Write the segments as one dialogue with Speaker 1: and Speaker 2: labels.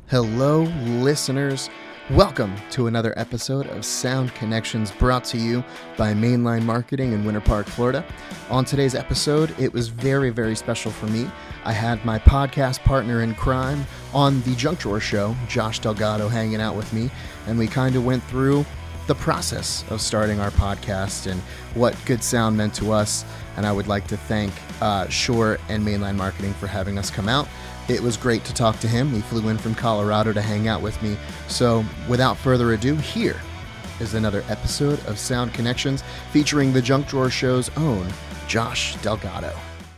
Speaker 1: Hello, listeners. Welcome to another episode of Sound Connections brought to you by Mainline Marketing in Winter Park, Florida. On today's episode, it was very, very special for me. I had my podcast partner in crime on the Junk Drawer Show, Josh Delgado, hanging out with me, and we kind of went through the process of starting our podcast and what good sound meant to us. And I would like to thank Shore and Mainline Marketing for having us come out. It was great to talk to him. He flew in from Colorado to hang out with me. So without further ado, here is another episode of Sound Connections featuring the Junk Drawer Show's own Josh Delgado.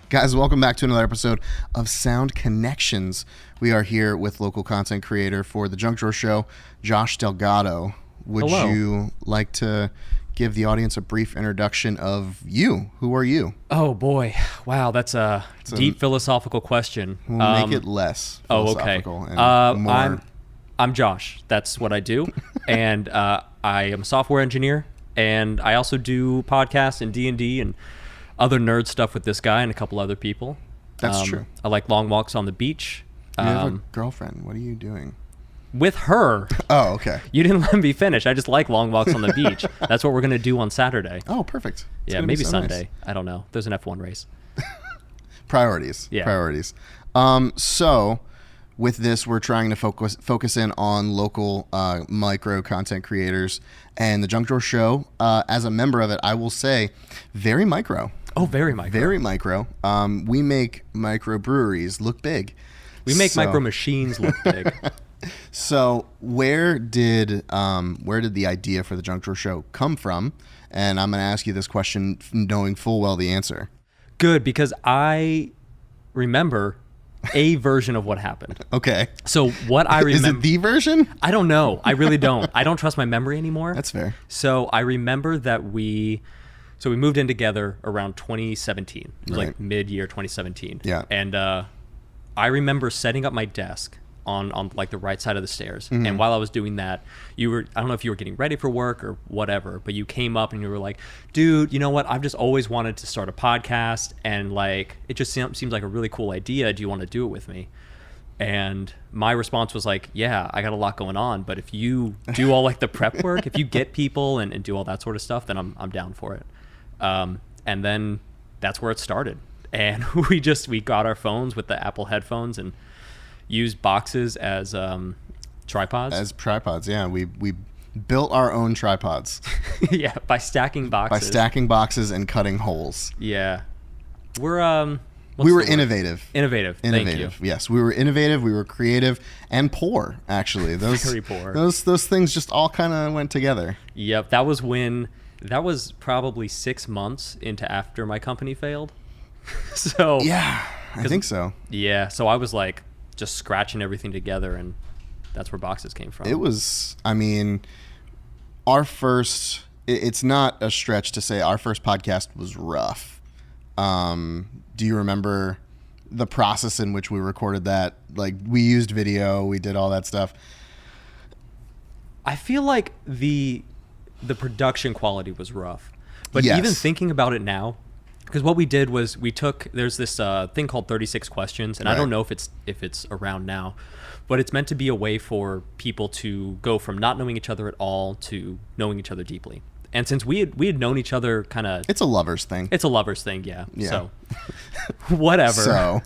Speaker 1: Guys, welcome back to another episode of Sound Connections. We are here with local content creator for the Junk Drawer Show, Josh Delgado. Would
Speaker 2: Hello.
Speaker 1: you like to give the audience a brief introduction of you? Who are you?
Speaker 2: Oh boy, wow, that's a deep philosophical question.
Speaker 1: We'll make it less
Speaker 2: okay.
Speaker 1: philosophical and more.
Speaker 2: I'm Josh. That's what I do, and I am a software engineer, and I also do podcasts and D&D and other nerd stuff with this guy and a couple other people.
Speaker 1: That's true.
Speaker 2: I like long walks on the beach.
Speaker 1: You have a girlfriend. What are you doing?
Speaker 2: With her.
Speaker 1: Oh, okay.
Speaker 2: You didn't let me finish. I just like long walks on the beach. That's what we're going to do on Saturday.
Speaker 1: Oh, perfect. It's
Speaker 2: Yeah,
Speaker 1: gonna
Speaker 2: maybe
Speaker 1: be so
Speaker 2: Sunday.
Speaker 1: nice.
Speaker 2: I don't know. There's an F1 race.
Speaker 1: Priorities.
Speaker 2: Yeah.
Speaker 1: Priorities. So with this, we're trying to focus in on local micro content creators, and the Junk Drawer Show, as a member of it, I will say, very micro.
Speaker 2: Oh, very micro.
Speaker 1: Very micro. We make micro breweries look big.
Speaker 2: We make
Speaker 1: So-
Speaker 2: micro machines look big.
Speaker 1: So where did the idea for the Junk Drawer Show come from? And I'm going to ask you this question knowing full well the answer.
Speaker 2: Good, because I remember a version of what happened.
Speaker 1: Okay.
Speaker 2: So what I
Speaker 1: Is
Speaker 2: remember,
Speaker 1: it the version?
Speaker 2: I don't know. I really don't. I don't trust my memory anymore.
Speaker 1: That's fair.
Speaker 2: So I remember that we moved in together around 2017. It was
Speaker 1: Right.
Speaker 2: like mid-year 2017.
Speaker 1: Yeah.
Speaker 2: And I remember setting up my desk on like the right side of the stairs.
Speaker 1: Mm-hmm.
Speaker 2: And while I was doing that, I don't know if you were getting ready for work or whatever, but you came up and you were like, dude, you know what? I've just always wanted to start a podcast, and like, it just seems like a really cool idea. Do you want to do it with me? And my response was like, yeah, I got a lot going on, but if you do all like the prep work, if you get people and do all that sort of stuff, then I'm down for it. And then that's where it started. And we got our phones with the Apple headphones and used boxes as tripods.
Speaker 1: As tripods, yeah. We built our own tripods
Speaker 2: Yeah, by stacking
Speaker 1: by
Speaker 2: boxes.
Speaker 1: stacking boxes and cutting holes.
Speaker 2: Yeah. We're
Speaker 1: We were innovative.
Speaker 2: Innovative. Thank you.
Speaker 1: Yes, we were innovative. We were creative and poor. Actually, those
Speaker 2: Very poor.
Speaker 1: Those things just all kind of went together.
Speaker 2: Yep, that was probably 6 months into after my company failed. So
Speaker 1: Yeah, I think so.
Speaker 2: yeah, so I was like just scratching everything together, and that's where boxes came from.
Speaker 1: It was. I mean, our first. It's not a stretch to say our first podcast was rough. Do you remember the process in which we recorded that? Like, we used video, we did all that stuff.
Speaker 2: I feel like the production quality was rough, but
Speaker 1: Yes.
Speaker 2: even thinking about it now, because what we did was there's this thing called 36 questions, and I
Speaker 1: Right.
Speaker 2: don't know if it's around now, but it's meant to be a way for people to go from not knowing each other at all to knowing each other deeply. And since we had known each other kind of,
Speaker 1: It's a lover's thing.
Speaker 2: it's a lover's thing, yeah.
Speaker 1: Yeah.
Speaker 2: So whatever.
Speaker 1: So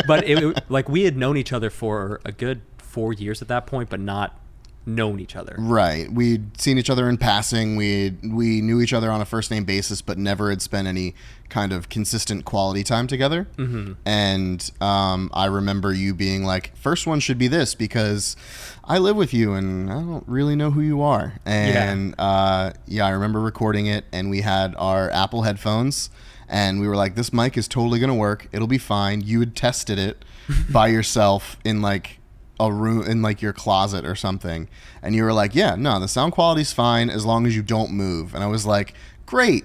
Speaker 2: But like we had known each other for a good 4 years at that point, but not known each other.
Speaker 1: right, we'd seen each other in passing. We knew each other on a first name basis, but never had spent any kind of consistent quality time together. Mm-hmm. And I remember you being like, "First one should be this because I live with you and I don't really know who you are." And I remember recording it, and we had our Apple headphones, and we were like, "This mic is totally gonna work. It'll be fine." You had tested it by yourself in like a room in like your closet or something, and you were like, yeah, no, the sound quality's fine as long as you don't move. And I was like, great.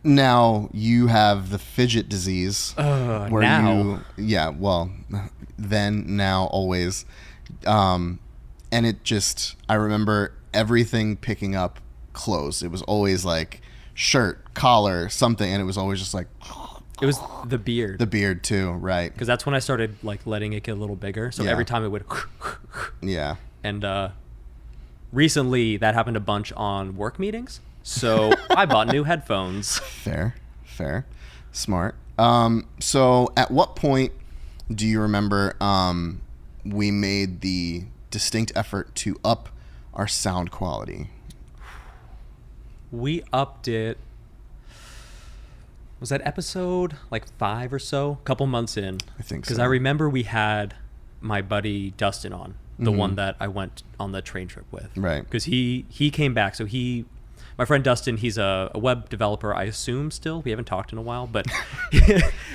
Speaker 1: Now you have the fidget disease
Speaker 2: Now.
Speaker 1: now always, and it just, I remember everything picking up clothes. It was always like shirt, collar, something, and it was always just like
Speaker 2: It was the beard.
Speaker 1: The beard too, right?
Speaker 2: Because that's when I started like letting it get a little bigger. So
Speaker 1: Yeah.
Speaker 2: every time it would.
Speaker 1: Yeah.
Speaker 2: And recently that happened a bunch on work meetings. So I bought new headphones.
Speaker 1: Fair. Smart. So at what point do you remember we made the distinct effort to up our sound quality?
Speaker 2: We upped it. Was that episode like 5 or so? A couple months in.
Speaker 1: I think so.
Speaker 2: Because I remember we had my buddy Dustin on, the one that I went on the train trip with.
Speaker 1: Right.
Speaker 2: Because he came back. So my friend Dustin, he's a web developer, I assume still. We haven't talked in a while, but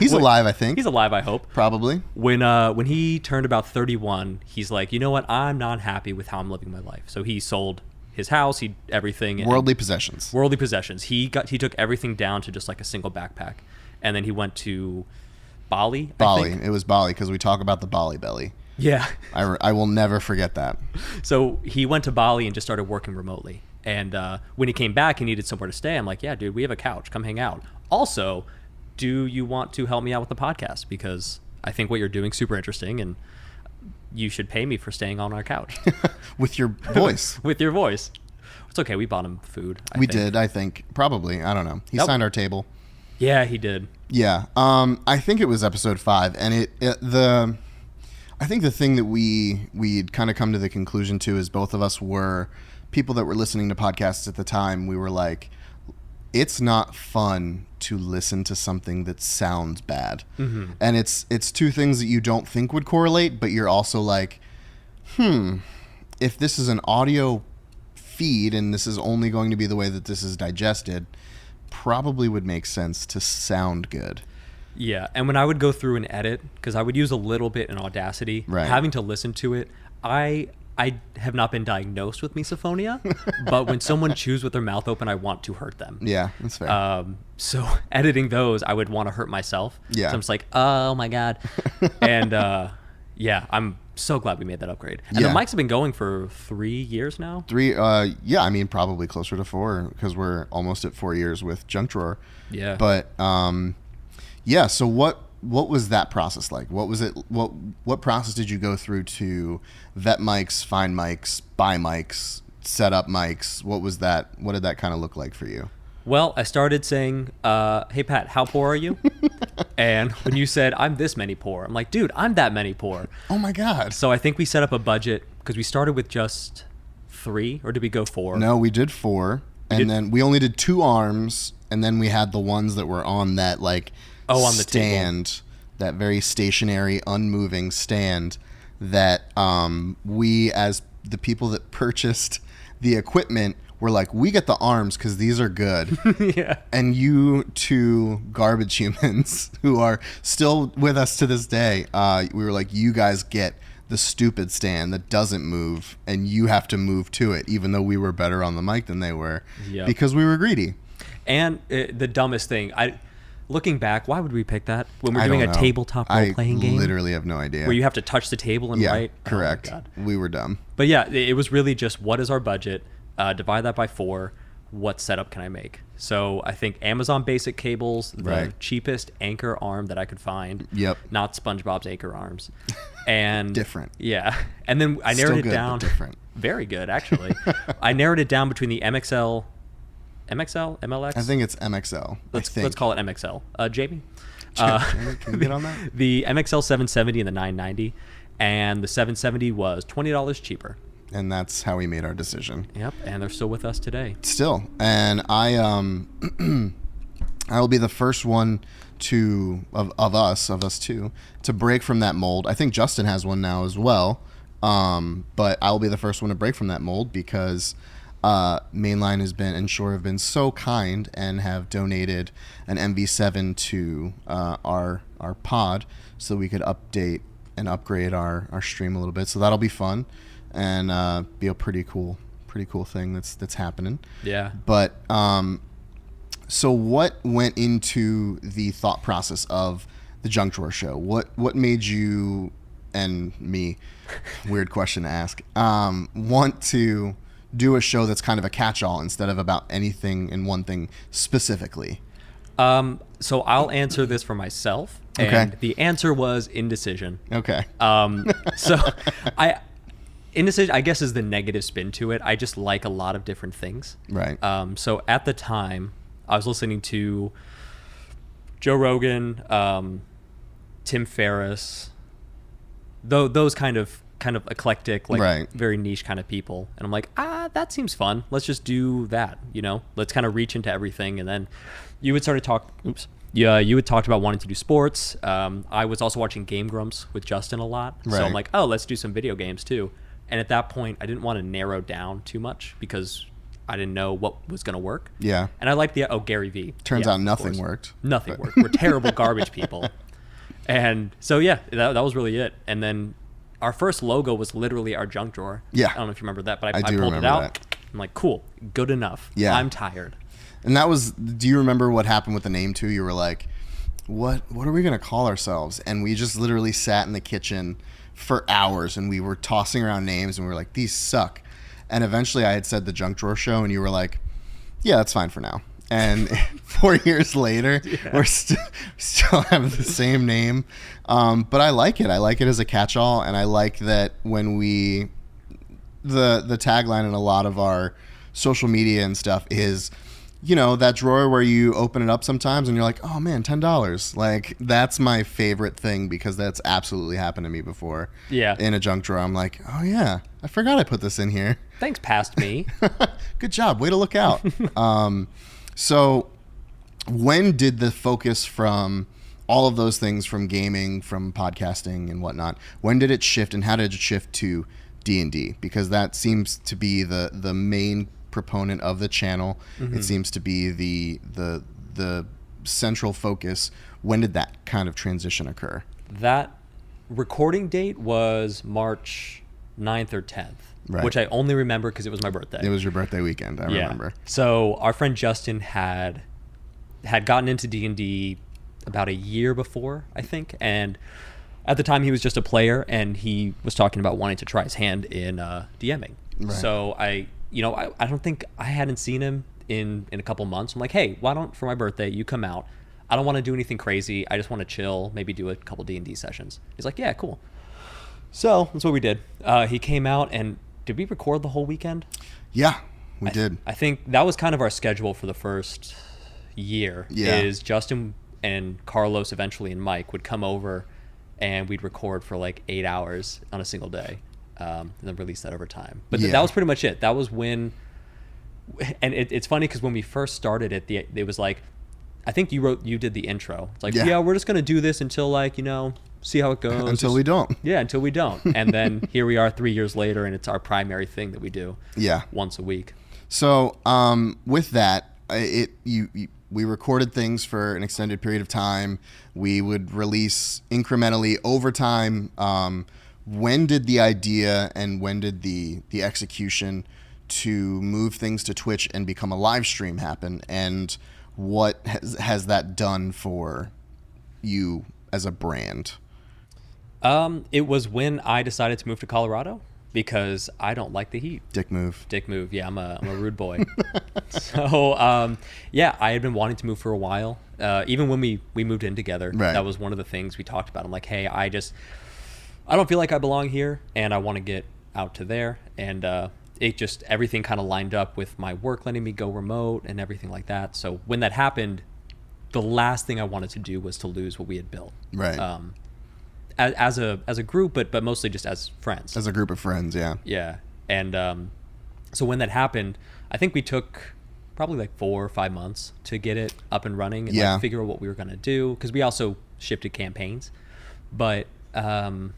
Speaker 1: He's alive, I think.
Speaker 2: He's alive, I hope.
Speaker 1: Probably.
Speaker 2: When he turned about 31, he's like, you know what? I'm not happy with how I'm living my life. So he sold his house, everything.
Speaker 1: Worldly possessions.
Speaker 2: Worldly possessions. He took everything down to just like a single backpack, and then he went to Bali. I think.
Speaker 1: It was Bali because we talk about the Bali belly.
Speaker 2: Yeah.
Speaker 1: I will never forget that.
Speaker 2: So he went to Bali and just started working remotely. And when he came back, he needed somewhere to stay. I'm like, yeah, dude, we have a couch. Come hang out. Also, do you want to help me out with the podcast? Because I think what you're doing is super interesting, and you should pay me for staying on our couch.
Speaker 1: With your voice.
Speaker 2: With your voice. It's okay. We bought him food.
Speaker 1: We did, I think. Probably. I don't know. He signed our table.
Speaker 2: Yeah, he did.
Speaker 1: Yeah. I think it was episode 5. And I think the thing that we'd kind of come to the conclusion to is both of us were people that were listening to podcasts at the time. We were like, it's not fun to listen to something that sounds bad. Mm-hmm. And it's two things that you don't think would correlate, but you're also like, if this is an audio feed and this is only going to be the way that this is digested, probably would make sense to sound good.
Speaker 2: Yeah, and when I would go through and edit, because I would use a little bit in Audacity,
Speaker 1: right.
Speaker 2: Having to listen to it, I have not been diagnosed with misophonia, but when someone chews with their mouth open, I want to hurt them.
Speaker 1: Yeah, that's fair.
Speaker 2: So editing those, I would want to hurt myself.
Speaker 1: Yeah.
Speaker 2: So I'm just like, oh my God. And yeah, I'm so glad we made that upgrade. And the mics have been going for 3 years now.
Speaker 1: 3, yeah, I mean, probably closer to 4 because we're almost at 4 years with Junk Drawer.
Speaker 2: Yeah.
Speaker 1: But, yeah, so what was that process like? What was it? What process did you go through to vet mics, find mics, buy mics, set up mics? What was that? What did that kind of look like for you?
Speaker 2: Well, I started saying, hey, Pat, how poor are you? And when you said, I'm this many poor, I'm like, dude, I'm that many poor.
Speaker 1: Oh, my God.
Speaker 2: So I think we set up a budget because we started with just 3, or did we go 4?
Speaker 1: No, we did 4. Then we only did 2 arms, and then we had the ones that were on that, like,
Speaker 2: on the
Speaker 1: stand,
Speaker 2: table.
Speaker 1: That very stationary, unmoving stand that we, as the people that purchased the equipment, were like, we get the arms because these are good.
Speaker 2: Yeah.
Speaker 1: And you two garbage humans who are still with us to this day, we were like, you guys get the stupid stand that doesn't move, and you have to move to it, even though we were better on the mic than they were, because we were greedy.
Speaker 2: And the dumbest thing, looking back, why would we pick that when we're doing a tabletop role-playing game?
Speaker 1: I literally have no idea.
Speaker 2: Where you have to touch the table and write?
Speaker 1: Correct.
Speaker 2: Oh,
Speaker 1: we were dumb.
Speaker 2: But yeah, it was really just, what is our budget? Divide that by 4. What setup can I make? So I think Amazon basic cables, the cheapest Anchor arm that I could find.
Speaker 1: Yep.
Speaker 2: Not SpongeBob's Anchor arms. And
Speaker 1: different.
Speaker 2: Yeah. And then I narrowed it down.
Speaker 1: But different.
Speaker 2: Very good, actually. I narrowed it down between the MXL, MLX?
Speaker 1: I think it's MXL.
Speaker 2: Let's call it MXL. Jamie?
Speaker 1: Can you get on that?
Speaker 2: The MXL 770 and the 990. And the 770 was $20 cheaper.
Speaker 1: And that's how we made our decision.
Speaker 2: Yep, and they're still with us today.
Speaker 1: Still. And I will be the first one of us two, to break from that mold. I think Justin has one now as well. But I'll be the first one to break from that mold because Mainline has been and Shure have been so kind and have donated an MV7 to our pod so we could update and upgrade our stream a little bit. So that'll be fun and be a pretty cool thing that's happening.
Speaker 2: Yeah.
Speaker 1: But so what went into the thought process of the Junk Drawer show? What made you and me, weird question to ask, want to do a show that's kind of a catch-all instead of about anything and one thing specifically?
Speaker 2: So I'll answer this for myself. And the answer was indecision.
Speaker 1: Okay.
Speaker 2: So indecision, I guess, is the negative spin to it. I just like a lot of different things.
Speaker 1: Right.
Speaker 2: So at the time, I was listening to Joe Rogan, Tim Ferriss, those kind of eclectic, like very niche kind of people. And I'm like, that seems fun. Let's just do that, Let's kind of reach into everything. And then you would start to talk, you had talked about wanting to do sports. I was also watching Game Grumps with Justin a lot.
Speaker 1: Right.
Speaker 2: So I'm like, let's do some video games too. And at that point, I didn't want to narrow down too much because I didn't know what was going to work.
Speaker 1: Yeah.
Speaker 2: And I liked Gary Vee.
Speaker 1: Turns out nothing worked.
Speaker 2: Nothing worked. We're terrible garbage people. And so, that was really it. And then our first logo was literally our junk drawer.
Speaker 1: Yeah.
Speaker 2: I don't know if you remember that, but I
Speaker 1: do
Speaker 2: pulled it out.
Speaker 1: That.
Speaker 2: I'm like, cool, good enough.
Speaker 1: Yeah.
Speaker 2: I'm tired.
Speaker 1: And that was, do you remember what happened with the name too? You were like, what are we going to call ourselves? And we just literally sat in the kitchen for hours and we were tossing around names and we were like, these suck. And eventually I had said the Junk Drawer Show and you were like, yeah, that's fine for now. And 4 years later, we're still have the same name. But I like it. I like it as a catch-all. And I like that when the tagline in a lot of our social media and stuff is, that drawer where you open it up sometimes and you're like, oh man, $10. Like, that's my favorite thing because that's absolutely happened to me before.
Speaker 2: Yeah.
Speaker 1: In a junk drawer. I'm like, oh yeah, I forgot I put this in here.
Speaker 2: Thanks, past me.
Speaker 1: Good job. Way to look out. So when did the focus from all of those things, from gaming, from podcasting and whatnot, when did it shift and how did it shift to D&D? Because that seems to be the main proponent of the channel. Mm-hmm. It seems to be the central focus. When did that kind of transition occur?
Speaker 2: That recording date was March 9th or 10th,
Speaker 1: right.
Speaker 2: Which I only remember because it was my birthday.
Speaker 1: It was your birthday weekend, I remember.
Speaker 2: So our friend Justin had gotten into D&D about a year before, I think, and at the time he was just a player and he was talking about wanting to try his hand in DMing. Right. So I don't think I hadn't seen him in a couple months. I'm like, hey, why don't, for my birthday, you come out? I don't want to do anything crazy. I just want to chill, maybe do a couple D&D sessions. He's like, yeah, cool. So that's what we did. He came out, and did we record the whole weekend?
Speaker 1: Yeah, we did.
Speaker 2: I think that was kind of our schedule for the first year.
Speaker 1: Yeah.
Speaker 2: Is Justin and Carlos eventually and Mike would come over, and we'd record for like 8 hours on a single day. And then release that over time. But that was pretty much it. That was when, and it's funny because when we first started it was like, I think you did the intro. It's like, we're just going to do this until see how it goes.
Speaker 1: Until we don't.
Speaker 2: Yeah, until we don't. And then here we are 3 years later and it's our primary thing that we do once a week.
Speaker 1: So with that, we recorded things for an extended period of time. We would release incrementally over time. When did the idea and when did the execution to move things to Twitch and become a live stream happen? And what has that done for you as a brand?
Speaker 2: It was when I decided to move to Colorado because I don't like the heat.
Speaker 1: Dick move. Yeah,
Speaker 2: I'm a rude boy. So, I had been wanting to move for a while. Even when we moved in together, that was one of the things we talked about. I'm like, hey, I don't feel like I belong here and I want to get out to there. And everything kind of lined up with my work letting me go remote and everything like that. So when that happened, the last thing I wanted to do was to lose what we had built.
Speaker 1: Right.
Speaker 2: As a group, but mostly just as friends.
Speaker 1: As a group of friends, yeah.
Speaker 2: Yeah. And so when that happened, I think we took probably like 4 or 5 months to get it up and running and figure out what we were going to do. Because we also shifted campaigns. But that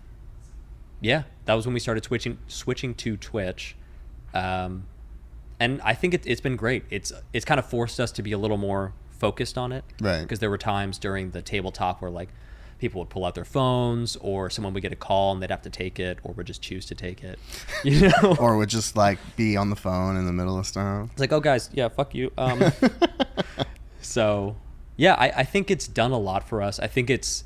Speaker 2: was when we started switching to Twitch. And I think it's been great. It's kind of forced us to be a little more focused on it.
Speaker 1: Right.
Speaker 2: Because there were times during the tabletop where like people would pull out their phones or someone would get a call and they'd have to take it or would just choose to take it,
Speaker 1: or would just like be on the phone in the middle of stuff.
Speaker 2: It's like, oh guys, fuck you. So I think it's done a lot for us. I think it's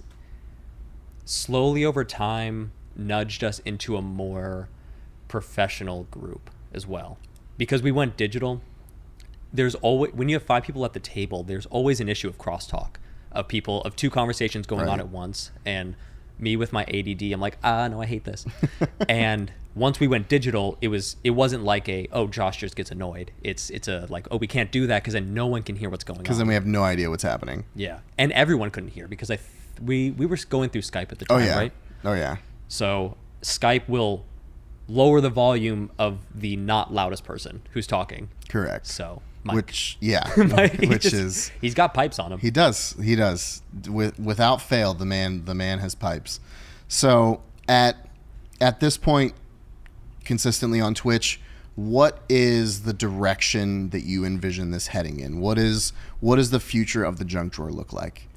Speaker 2: slowly over time nudged us into a more professional group as well, because we went digital there's always, when you have 5 people at the table, there's always an issue of crosstalk, of 2 conversations going on at once. And me with my ADD, I'm like, no, I hate this. And once we went digital, it wasn't like Josh just gets annoyed. It's a like, we can't do that because then no one can hear what's going on.
Speaker 1: Because then we have no idea what's happening.
Speaker 2: Yeah. And everyone couldn't hear because we were going through Skype at the time, right?
Speaker 1: Oh, yeah.
Speaker 2: So Skype will lower the volume of the not loudest person who's talking.
Speaker 1: Correct.
Speaker 2: So
Speaker 1: Which, yeah.
Speaker 2: he's got pipes on him.
Speaker 1: He does. Without fail, the man has pipes. So at this point, consistently on Twitch, what is the direction that you envision this heading in? What is the future of the junk drawer look like?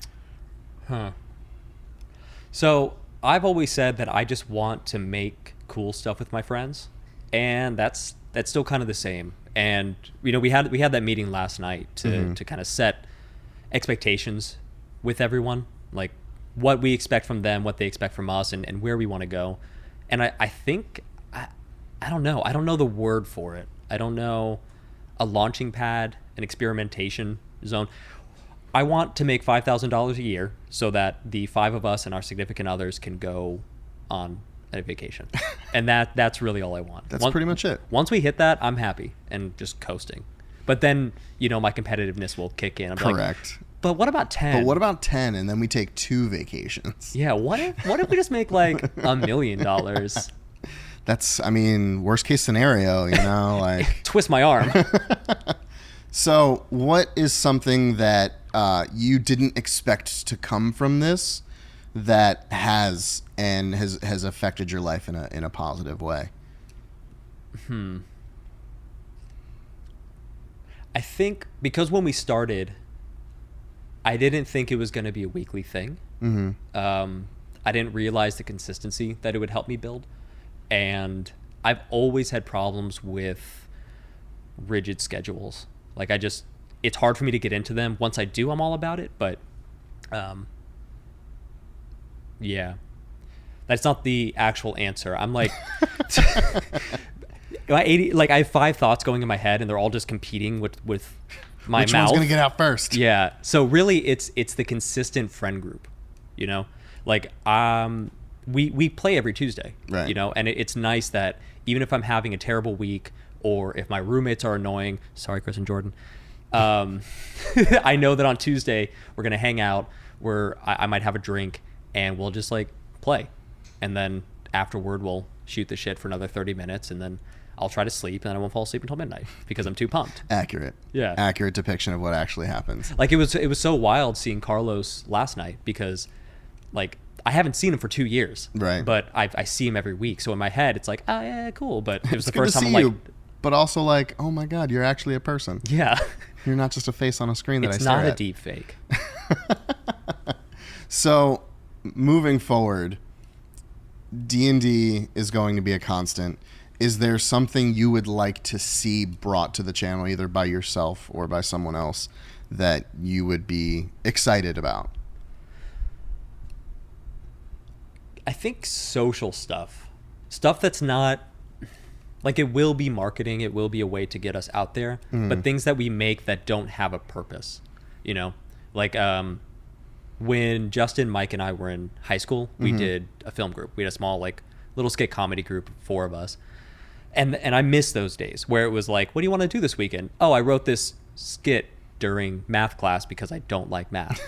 Speaker 2: So I've always said that I just want to make cool stuff with my friends, and that's still kind of the same. And we had that meeting last night to kind of set expectations with everyone, like what we expect from them, what they expect from us, and where we want to go. And I think I don't know the word for it. I don't know a launching pad, an experimentation zone. I want to make $5,000 a year so that the 5 of us and our significant others can go on a vacation. And that's really all I want.
Speaker 1: That's pretty much it.
Speaker 2: Once we hit that, I'm happy and just coasting. But then, my competitiveness will kick in. I'm
Speaker 1: correct.
Speaker 2: Like, but what about 10?
Speaker 1: But what about 10 and then we take 2 vacations?
Speaker 2: Yeah, what if we just make like $1 million?
Speaker 1: That's, worst case scenario, like
Speaker 2: twist my arm.
Speaker 1: So what is something that you didn't expect to come from this that has affected your life in a positive way?
Speaker 2: I think because when we started, I didn't think it was going to be a weekly thing. I didn't realize the consistency that it would help me build. And I've always had problems with rigid schedules. Like it's hard for me to get into them. Once I do, I'm all about it. But yeah, that's not the actual answer. I'm like, I have 5 thoughts going in my head and they're all just competing with my
Speaker 1: Which
Speaker 2: mouth.
Speaker 1: Which one's going to get out first?
Speaker 2: Yeah. So really it's the consistent friend group, like, we play every Tuesday,
Speaker 1: right?
Speaker 2: And it's nice that even if I'm having a terrible week or if my roommates are annoying, sorry, Chris and Jordan, I know that on Tuesday we're going to hang out where I might have a drink and we'll just like play. And then afterward we'll shoot the shit for another 30 minutes and then I'll try to sleep and then I won't fall asleep until midnight because I'm too pumped.
Speaker 1: Accurate.
Speaker 2: Yeah.
Speaker 1: Accurate depiction of what actually happens.
Speaker 2: Like it was so wild seeing Carlos last night because like I haven't seen him for 2 years.
Speaker 1: Right.
Speaker 2: But I see him every week. So in my head it's like, oh yeah, cool. But it was the
Speaker 1: good
Speaker 2: first
Speaker 1: to
Speaker 2: time
Speaker 1: see
Speaker 2: I'm
Speaker 1: you,
Speaker 2: like,
Speaker 1: but also like, oh my God, you're actually a person.
Speaker 2: Yeah.
Speaker 1: You're not just a face on a screen that
Speaker 2: it's
Speaker 1: I stare at.
Speaker 2: not a deep fake.
Speaker 1: So moving forward, D&D is going to be a constant. Is there something you would like to see brought to the channel, either by yourself or by someone else, that you would be excited about?
Speaker 2: I think social stuff that's not like, it will be marketing. It will be a way to get us out there, but things that we make that don't have a purpose, like, when Justin, Mike, and I were in high school, we did a film group. We had a small, like, little skit comedy group, 4 of us. And I miss those days where it was like, what do you want to do this weekend? Oh, I wrote this skit during math class because I don't like math.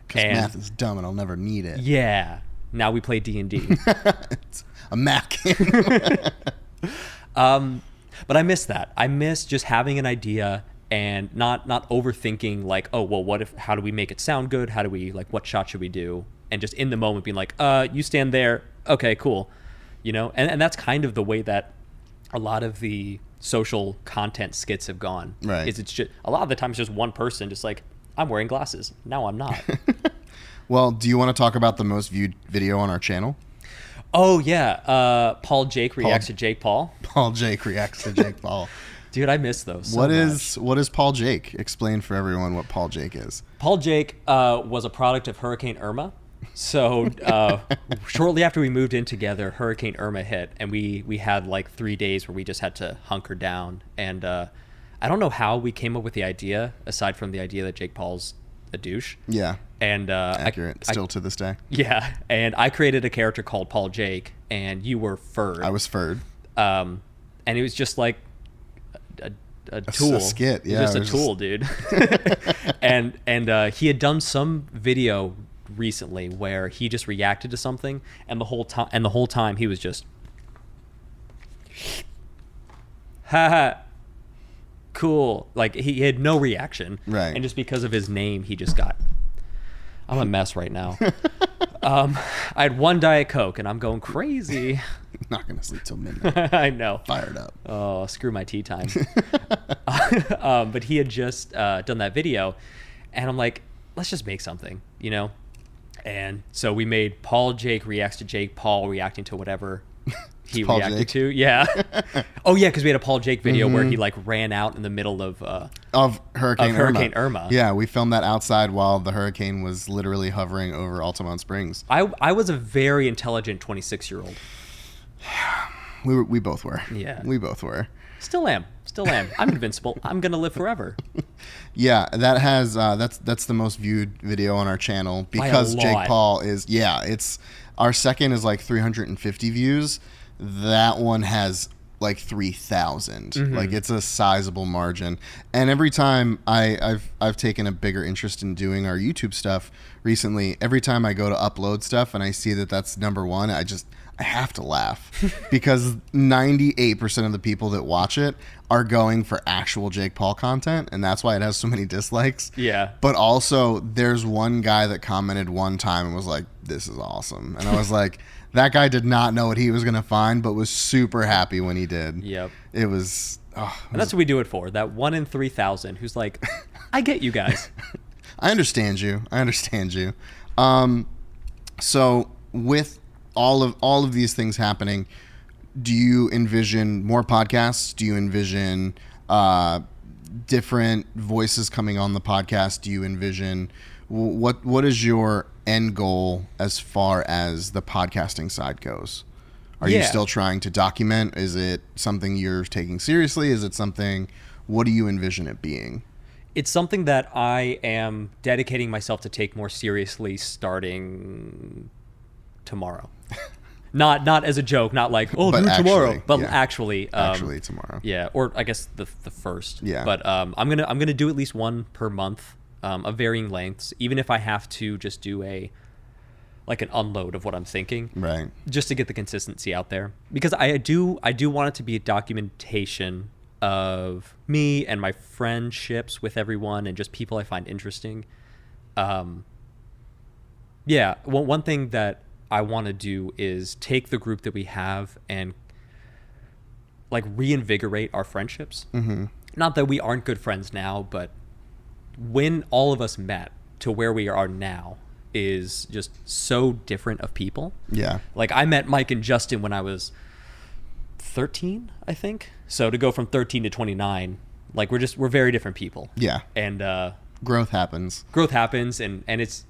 Speaker 1: Because math is dumb and I'll never need it.
Speaker 2: Yeah. Now we play D&D.
Speaker 1: It's a math game.
Speaker 2: But I miss that. I miss just having an idea and not overthinking like, oh, well, how do we make it sound good? How do we, like, what shot should we do? And just in the moment being like, you stand there. Okay, cool. And that's kind of the way that a lot of the social content skits have gone.
Speaker 1: Right.
Speaker 2: It's just, a lot of the time it's just one person just like, I'm wearing glasses. No, I'm not.
Speaker 1: Well, do you want to talk about the most viewed video on our channel?
Speaker 2: Oh, yeah. Paul Jake reacts to Jake Paul.
Speaker 1: Paul Jake reacts to Jake Paul.
Speaker 2: Dude, I miss those so
Speaker 1: What
Speaker 2: much.
Speaker 1: is Paul Jake? Explain for everyone what Paul Jake is.
Speaker 2: Paul Jake was a product of Hurricane Irma. So shortly after we moved in together, Hurricane Irma hit, and we had like 3 days where we just had to hunker down. And I don't know how we came up with the idea, aside from the idea that Jake Paul's a douche.
Speaker 1: Yeah.
Speaker 2: And
Speaker 1: accurate, still to this day.
Speaker 2: Yeah, and I created a character called Paul Jake, and you were Ferd.
Speaker 1: I was Ferd.
Speaker 2: And it was just like a tool.
Speaker 1: A skit, yeah.
Speaker 2: Just a tool, dude. and he had done some video recently where he just reacted to something, and the whole time he was just, haha, cool. Like he had no reaction,
Speaker 1: right?
Speaker 2: And just because of his name, he just got. I'm a mess right now. I had one Diet Coke, and I'm going crazy.
Speaker 1: Not gonna sleep till midnight.
Speaker 2: I know.
Speaker 1: Fired up.
Speaker 2: Oh, screw my tea time. But he had just done that video, and I'm like, let's just make something, you know? And so we made Paul Jake reacts to Jake Paul reacting to whatever he
Speaker 1: Paul
Speaker 2: reacted
Speaker 1: Jake.
Speaker 2: to. Yeah. Oh, yeah, because we had a Paul Jake video where he like ran out in the middle of
Speaker 1: Hurricane
Speaker 2: Irma.
Speaker 1: Yeah, we filmed that outside while the hurricane was literally hovering over Altamont Springs.
Speaker 2: I was a very intelligent 26-year-old.
Speaker 1: We both were.
Speaker 2: Yeah.
Speaker 1: We both were.
Speaker 2: Still am. I'm invincible. I'm gonna live forever.
Speaker 1: Yeah, that has that's the most viewed video on our channel because Jake Paul is it's our second is like 350 views. That one has like 3,000. Like it's a sizable margin. And every time I've taken a bigger interest in doing our YouTube stuff recently, every time I go to upload stuff and I see that that's number one, I have to laugh because 98% of the people that watch it are going for actual Jake Paul content, and that's why it has so many dislikes.
Speaker 2: Yeah.
Speaker 1: But also, there's one guy that commented one time and was like, "This is awesome," and I was like, that guy did not know what he was gonna find, but was super happy when he did.
Speaker 2: Yep.
Speaker 1: It was.
Speaker 2: And that's what we do it for. That 1 in 3,000 who's like, I get you guys.
Speaker 1: I understand you. So with all of these things happening, do you envision more podcasts? Do you envision different voices coming on the podcast? Do you envision what is your end goal as far as the podcasting side goes? Are you still trying to document? Is it something you're taking seriously? Is it something, what do you envision it being?
Speaker 2: It's something that I am dedicating myself to take more seriously starting tomorrow. Not as a joke, not like, do it tomorrow, but actually
Speaker 1: tomorrow.
Speaker 2: Yeah, or I guess the first.
Speaker 1: Yeah.
Speaker 2: But I'm gonna do at least one per month, of varying lengths, even if I have to just do an unload of what I'm thinking,
Speaker 1: right?
Speaker 2: Just to get the consistency out there, because I do want it to be a documentation of me and my friendships with everyone and just people I find interesting. One thing that I want to do is take the group that we have and like reinvigorate our friendships. Not that we aren't good friends now, but when all of us met to where we are now is just so different of people.
Speaker 1: Yeah.
Speaker 2: Like I met Mike and Justin when I was 13, I think. So to go from 13 to 29, like we're very different people.
Speaker 1: Yeah.
Speaker 2: And
Speaker 1: growth happens.
Speaker 2: And it's,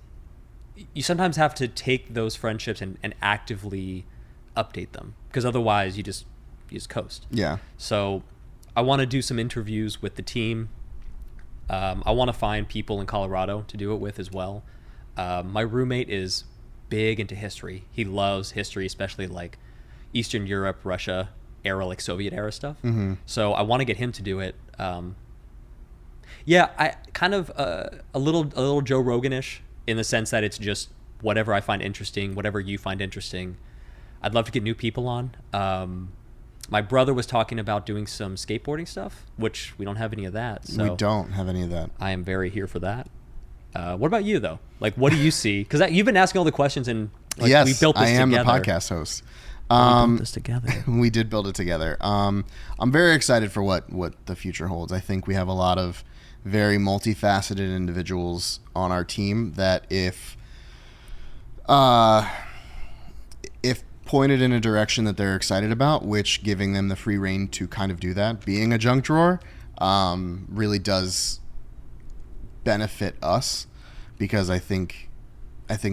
Speaker 2: you sometimes have to take those friendships and actively update them, because otherwise you just coast.
Speaker 1: Yeah.
Speaker 2: So I want to do some interviews with the team. I want to find people in Colorado to do it with as well. My roommate is big into history. He loves history, especially like Eastern Europe, Russia era, like Soviet era stuff. So I want to get him to do it. I kind of a little Joe Rogan-ish, in the sense that it's just whatever I find interesting, whatever you find interesting. I'd love to get new people on. My brother was talking about doing some skateboarding stuff, which we don't have any of that. So
Speaker 1: we don't have any of that.
Speaker 2: I am very here for that. What about you, though? Like, what do you see? Because you've been asking all the questions, and we built this together.
Speaker 1: I am the podcast host.
Speaker 2: We built this together.
Speaker 1: We did build it together. I'm very excited for what the future holds. I think we have a lot of very multifaceted individuals on our team that if pointed in a direction that they're excited about, which giving them the free rein to kind of do that, being a junk drawer, really does benefit us, because I think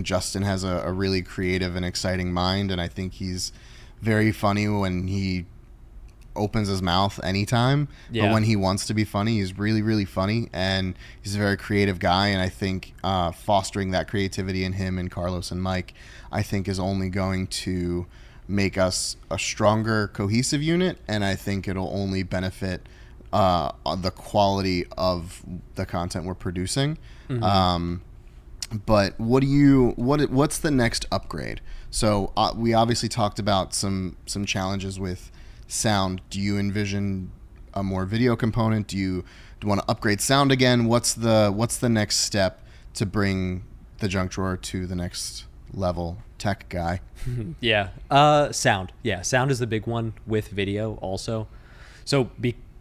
Speaker 1: Justin has a really creative and exciting mind, and I think he's very funny when he opens his mouth anytime.
Speaker 2: Yeah.
Speaker 1: But when he wants to be funny, he's really, really funny, and he's a very creative guy. And I think fostering that creativity in him and Carlos and Mike, I think, is only going to make us a stronger, cohesive unit. And I think it'll only benefit the quality of the content we're producing. But what's the next upgrade? So we obviously talked about some challenges with sound. Do you envision a more video component? Do you want to upgrade sound again? What's the next step to bring the junk drawer to the next level, tech guy?
Speaker 2: Yeah. Sound. Yeah, sound is the big one with video also. So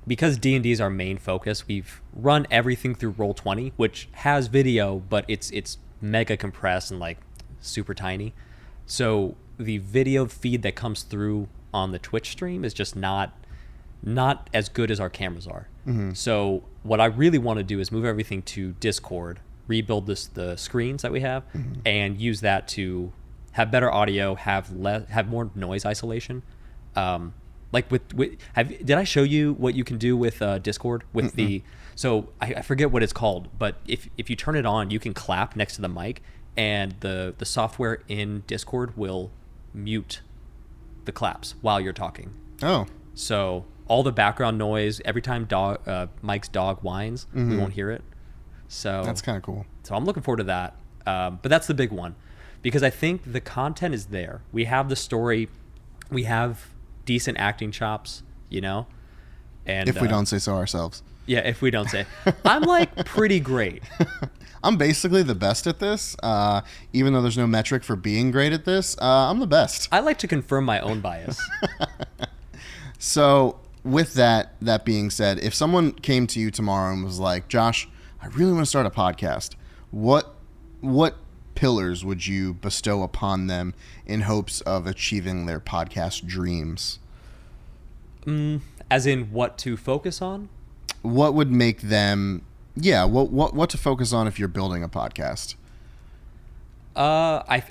Speaker 2: because D&D is our main focus, we've run everything through Roll20, which has video, but it's mega compressed and like super tiny. So the video feed that comes through on the Twitch stream is just not as good as our cameras are. So what I really want to do is move everything to Discord, rebuild the screens that we have, and use that to have better audio, have more noise isolation. Like did I show you what you can do with Discord with so I forget what it's called, but if you turn it on, you can clap next to the mic, and the software in Discord will mute the claps while you're talking.
Speaker 1: Oh.
Speaker 2: So all the background noise, every time Mike's dog whines, we won't hear it. So
Speaker 1: that's kind of cool.
Speaker 2: So I'm looking forward to that. But that's the big one, because I think the content is there. We have the story. We have decent acting chops, and
Speaker 1: if we don't say so ourselves.
Speaker 2: Yeah, if we don't say. I'm like pretty great.
Speaker 1: I'm basically the best at this. Even though there's no metric for being great at this, I'm the best.
Speaker 2: I like to confirm my own bias.
Speaker 1: So with that being said, if someone came to you tomorrow and was like, Josh, I really want to start a podcast, what pillars would you bestow upon them in hopes of achieving their podcast dreams?
Speaker 2: As in what to focus on?
Speaker 1: What would make them... Yeah, what to focus on if you're building a podcast?
Speaker 2: I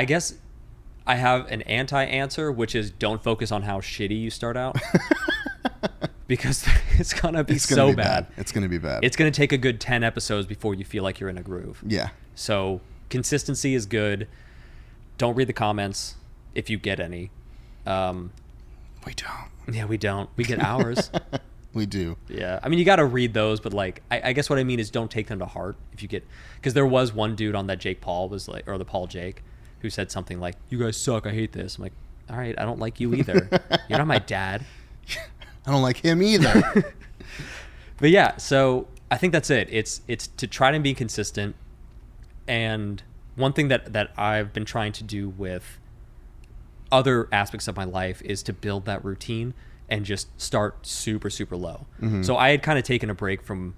Speaker 2: guess I have an anti-answer, which is don't focus on how shitty you start out. Because it's going to be so bad.
Speaker 1: It's going to be bad.
Speaker 2: It's going to take a good 10 episodes before you feel like you're in a groove.
Speaker 1: Yeah.
Speaker 2: So consistency is good. Don't read the comments if you get any.
Speaker 1: We don't.
Speaker 2: Yeah, we don't. We get ours.
Speaker 1: We do.
Speaker 2: Yeah. I mean, you got to read those, but like, I guess what I mean is don't take them to heart if you get, because there was one dude on that Jake Paul was like, or the Paul Jake, who said something like, you guys suck. I hate this. I'm like, all right, I don't like you either. You're not my dad.
Speaker 1: I don't like him either.
Speaker 2: But yeah, so I think that's it. It's to try to be consistent. And one thing that I've been trying to do with other aspects of my life is to build that routine and just start super, super low. So I had kind of taken a break from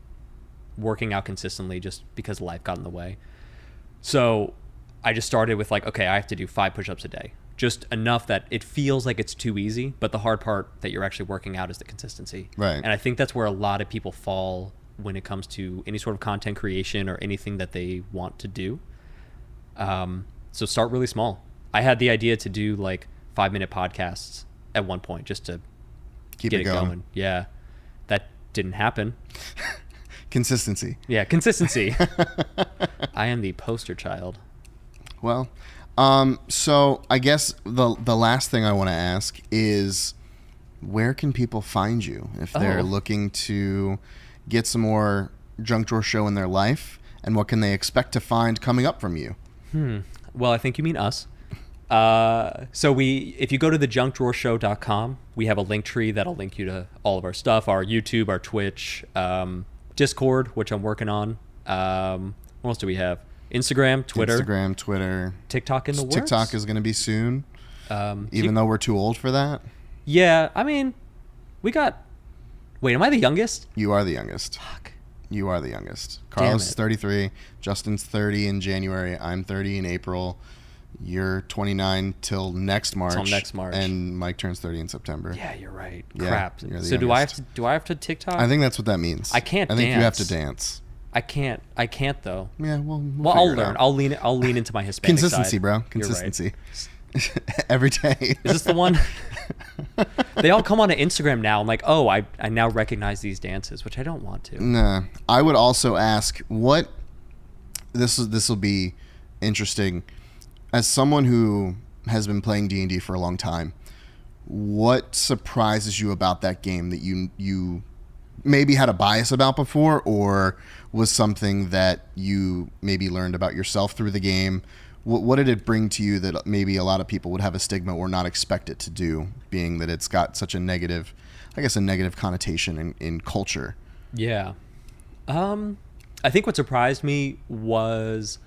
Speaker 2: working out consistently just because life got in the way. So I just started with like, okay, I have to do 5 push-ups a day. Just enough that it feels like it's too easy, but the hard part that you're actually working out is the consistency.
Speaker 1: Right.
Speaker 2: And I think that's where a lot of people fall when it comes to any sort of content creation or anything that they want to do. So start really small. I had the idea to do like 5-minute podcasts at one point just to
Speaker 1: Keep
Speaker 2: get
Speaker 1: it going.
Speaker 2: Yeah. That didn't happen.
Speaker 1: Consistency.
Speaker 2: Yeah, consistency. I am the poster child.
Speaker 1: Well, so I guess the last thing I want to ask is, where can people find you if they're looking to get some more Junk Drawer Show in their life, and what can they expect to find coming up from you?
Speaker 2: Well, I think you mean us. So if you go to thejunkdrawershow.com, we have a link tree that'll link you to all of our stuff, our YouTube, our Twitch, Discord, which I'm working on. What else do we have? Instagram, Twitter, TikTok in the works.
Speaker 1: TikTok is going to be soon, even though we're too old for that.
Speaker 2: Yeah, I mean, wait, am I the youngest?
Speaker 1: You are the youngest.
Speaker 2: Fuck.
Speaker 1: You are the youngest. Carlos is 33. Justin's 30 in January. I'm 30 in April. You're 29 till next March. And Mike turns 30 in September.
Speaker 2: Yeah, you're right.
Speaker 1: Yeah,
Speaker 2: Crap.
Speaker 1: you're the
Speaker 2: So
Speaker 1: youngest.
Speaker 2: do I have to TikTok?
Speaker 1: I think that's what that means.
Speaker 2: I can't
Speaker 1: I think
Speaker 2: dance.
Speaker 1: you have to dance.
Speaker 2: I can't though.
Speaker 1: Yeah, well
Speaker 2: I'll
Speaker 1: figure it
Speaker 2: learn.
Speaker 1: out.
Speaker 2: I'll lean into my Hispanic
Speaker 1: Consistency,
Speaker 2: side.
Speaker 1: bro.
Speaker 2: You're
Speaker 1: Consistency.
Speaker 2: right.
Speaker 1: Every day.
Speaker 2: Is this the one? They all come onto Instagram now. I'm like, oh, I now recognize these dances, which I don't want to.
Speaker 1: Nah. I would also ask what this will be interesting. As someone who has been playing D&D for a long time, what surprises you about that game that you maybe had a bias about before, or was something that you maybe learned about yourself through the game? What did it bring to you that maybe a lot of people would have a stigma or not expect it to do, being that it's got such a negative connotation in culture?
Speaker 2: Yeah. I think what surprised me was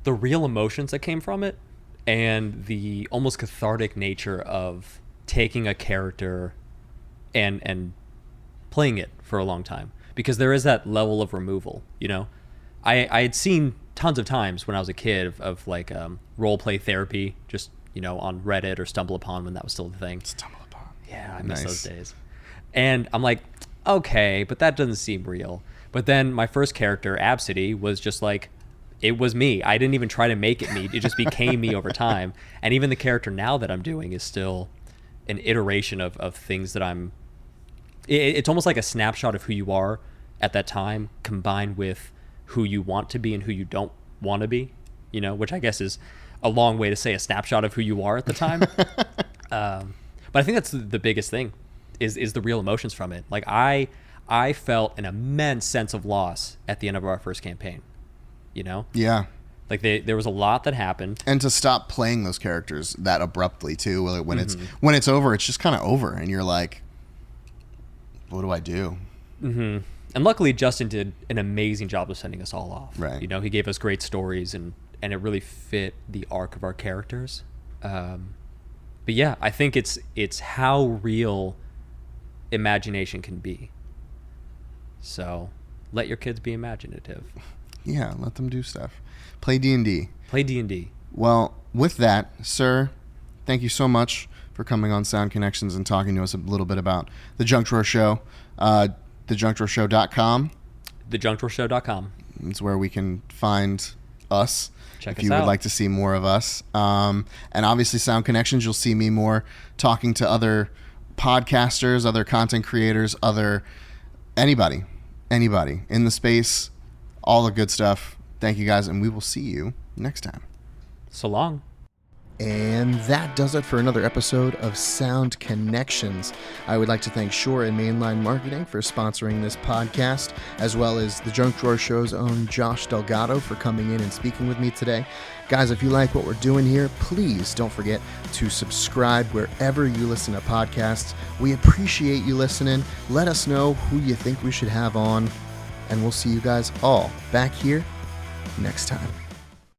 Speaker 2: the real emotions that came from it, and the almost cathartic nature of taking a character and playing it for a long time, because there is that level of removal. I had seen tons of times when I was a kid of like role play therapy, just on Reddit or Stumble Upon, when that was still a thing.
Speaker 1: Stumble Upon.
Speaker 2: Yeah, I miss those days. And I'm like, okay, but that doesn't seem real. But then my first character, Absidy, was just like, it was me. I didn't even try to make it me. It just became me over time. And even the character now that I'm doing is still an iteration of things that it's almost like a snapshot of who you are at that time, combined with who you want to be and who you don't want to be, which I guess is a long way to say a snapshot of who you are at the time. But I think that's the biggest thing is the real emotions from it. Like I felt an immense sense of loss at the end of our first campaign,
Speaker 1: Yeah.
Speaker 2: Like there was a lot that happened.
Speaker 1: And to stop playing those characters that abruptly too, when it's over, it's just kind of over, and you're like, what do I do?
Speaker 2: Mm-hmm. And luckily, Justin did an amazing job of sending us all off.
Speaker 1: Right.
Speaker 2: He gave us great stories, and it really fit the arc of our characters. But yeah, I think it's how real imagination can be. So let your kids be imaginative.
Speaker 1: Yeah, let them do stuff. Play D&D.
Speaker 2: Play D&D.
Speaker 1: Well, with that, sir, thank you so much for coming on Sound Connections and talking to us a little bit about The Junk Drawer Show. TheJunkDrawerShow.com.
Speaker 2: TheJunkDrawerShow.com.
Speaker 1: It's where we can find us.
Speaker 2: Check
Speaker 1: if
Speaker 2: us
Speaker 1: you
Speaker 2: out.
Speaker 1: would like to see more of us. And obviously Sound Connections, you'll see me more talking to other podcasters, other content creators, anybody in the space, all the good stuff. Thank you guys, and we will see you next time.
Speaker 2: So long.
Speaker 1: And that does it for another episode of Sound Connections. I would like to thank Shore and Mainline Marketing for sponsoring this podcast, as well as the Junk Drawer Show's own Josh Delgado for coming in and speaking with me today. Guys, if you like what we're doing here, please don't forget to subscribe wherever you listen to podcasts. We appreciate you listening. Let us know who you think we should have on, and we'll see you guys all back here next time.